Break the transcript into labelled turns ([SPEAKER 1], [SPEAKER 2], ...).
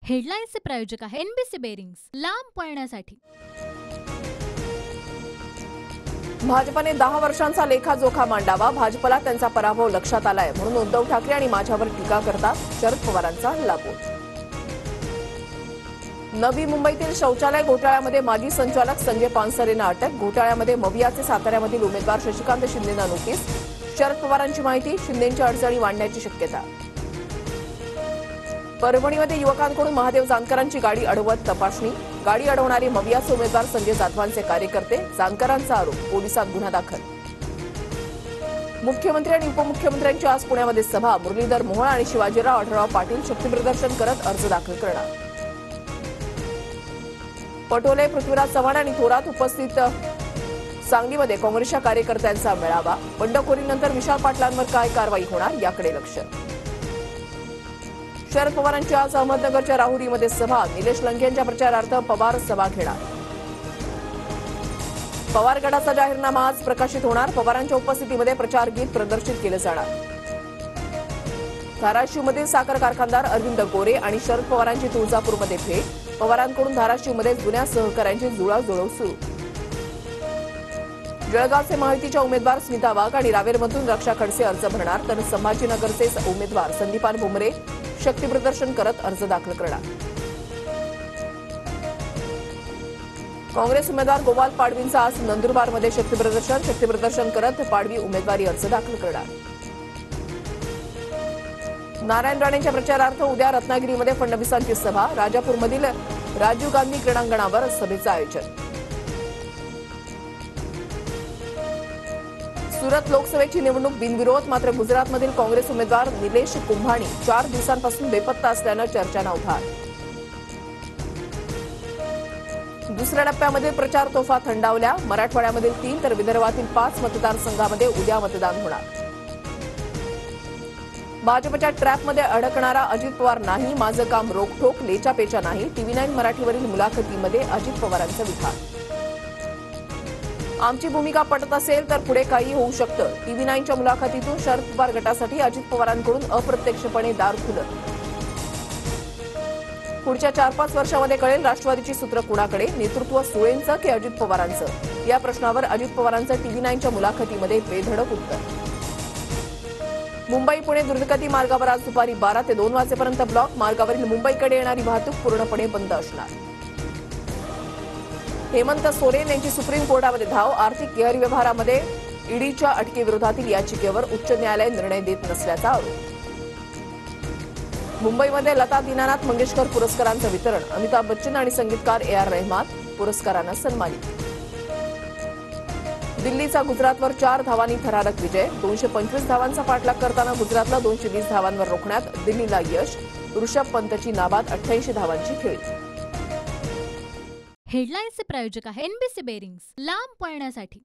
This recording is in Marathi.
[SPEAKER 1] हेडलाईन्सचे प्रायोजक आहे एनबीसी बेरिंग्स, लांब पळण्यासाठी।
[SPEAKER 2] भाजपने 10 वर्षांचा लेखाजोखा मांडावा, भाजपला त्यांचा पराभव लक्षात आलाय म्हणून उद्धव ठाकरे आणि माझ्यावर टीका करतात शरद पवारांचा हल्लाबोल। नवी मुंबईतील शौचालय घोटाळ्यामध्ये माजी संचालक संजय पानसरेंना अटक। घोटाळ्यामध्ये मवियाचे साताऱ्यामधील उमेदवार शशिकांत शिंदेंना नोटीस। शरद पवारांची माहिती, शिंदेंच्या अडचणी वाढण्याची शक्यता। परभणीमध्ये युवकांकडून महादेव जानकरांची गाडी अडवत तपासणी। गाडी अडवणारे मवियाचे उमेदवार संजय जाधवांचे कार्यकर्ते, जानकरांचा आरोप, पोलिसात गुन्हा दाखल। मुख्यमंत्री आणि उपमुख्यमंत्र्यांची आज पुण्यामध्ये सभा। मुरलीधर मोहोळ आणि शिवाजीराव आढळराव पाटील शक्तीप्रदर्शन करत अर्ज दाखल करणार। पटोले, पृथ्वीराज चव्हाण आणि थोरात उपस्थित। सांगलीमध्ये काँग्रेसच्या कार्यकर्त्यांचा मेळावा। बंडखोरीनंतर विशाल पाटलांवर काय कारवाई होणार याकडे लक्ष। शरद पवारांची आज अहमदनगरच्या राहुरीमध्ये सभा। निलेश लंके यांच्या प्रचारार्थ पवार सभा घेणार। पवार गटाचा जाहीरनामा आज प्रकाशित होणार। पवारांच्या उपस्थितीमध्ये प्रचार गीत प्रदर्शित केले जाणार। धाराशिवमधील साखर कारखानदार अरविंद गोरे आणि शरद पवारांची तुळजापूरमध्ये भेट। पवारांकडून धाराशिवमध्ये जुन्या सहकाऱ्यांची जुळवाजुळव सुरू। जळगावचे महायुतीच्या उमेदवार स्मिता वाघ आणि रावेरमधून रक्षा खडसे अर्ज भरणार, तर संभाजीनगरचे उमेदवार संदीपान भुमरे शक्तीप्रदर्शन करत अर्ज दाखल करणार। काँग्रेस उमेदवार गोपाल पाडवींचा आज नंदुरबारमध्ये शक्तीप्रदर्शन करत पाडवी उमेदवारी अर्ज दाखल करणार। नारायण राणेंच्या प्रचारार्थ उद्या रत्नागिरीमध्ये फडणवीसांची सभा। राजापूरमधील राजीव गांधी क्रीडांगणावर सभेचं आयोजन। सुरत लोकसभेची निवडणूक बिनविरोध, मात्र गुजरातमधील काँग्रेस उमेदवार निलेश कुंभाणी 4 दिवसांपासून बेपत्ता असल्यानं चर्चांना उधार। दुसऱ्या टप्प्यामध्ये प्रचार तोफा थंडावल्या। मराठवाड्यामधील 3 तर विदर्भातील 5 मतदारसंघामध्ये उद्या मतदान होणार। भाजपच्या ट्रॅपमध्ये अडकणारा अजित पवार नाही, माझं काम रोखठोक, लेचापेचा नाही। TV9 मराठीवरील मुलाखतीमध्ये अजित पवारांचं विधान। आमची भूमिका पटत असेल तर पुढे काही होऊ शकतं। TV9च्या मुलाखतीतून शरद पवार गटासाठी अजित पवारांकडून अप्रत्यक्षपणे दार खुलं। पुढच्या 4-5 वर्षामध्ये कळेल राष्ट्रवादीची सूत्र कुणाकडे, नेतृत्व सुळेंचं की अजित पवारांचं, या प्रश्नावर अजित पवारांचं TV9च्या मुलाखतीमध्ये बेधडक उत्तर। मुंबई पुणे द्रुतगती मार्गावर आज दुपारी 12 ते 2 वाजेपर्यंत ब्लॉक। मार्गावरील मुंबईकडे येणारी वाहतूक पूर्णपणे बंद असणार। हेमंत सोरेन यांची सुप्रीम कोर्टामध्ये धाव। आर्थिक गैरव्यवहारामध्ये ईडीच्या अटकेविरोधातील याचिकेवर उच्च न्यायालय निर्णय देत नसल्याचा आरोप। मुंबईमध्ये लता दीनानाथ मंगेशकर पुरस्कारांचं वितरण। अमिताभ बच्चन आणि संगीतकार AR रहमान पुरस्कारानं सन्मानित। दिल्लीचा गुजरातवर 4 धावांनी थरारक विजय। 225 धावांचा पाठलाग करताना गुजरातला 220 धावांवर रोखण्यात दिल्लीला यश। ऋषभ पंतची नाबाद 88 धावांची खेळी।
[SPEAKER 1] हेडलाईन्सचे प्रायोजक आहे एनबीसी बेरिंग्स, लांब पळण्यासाठी।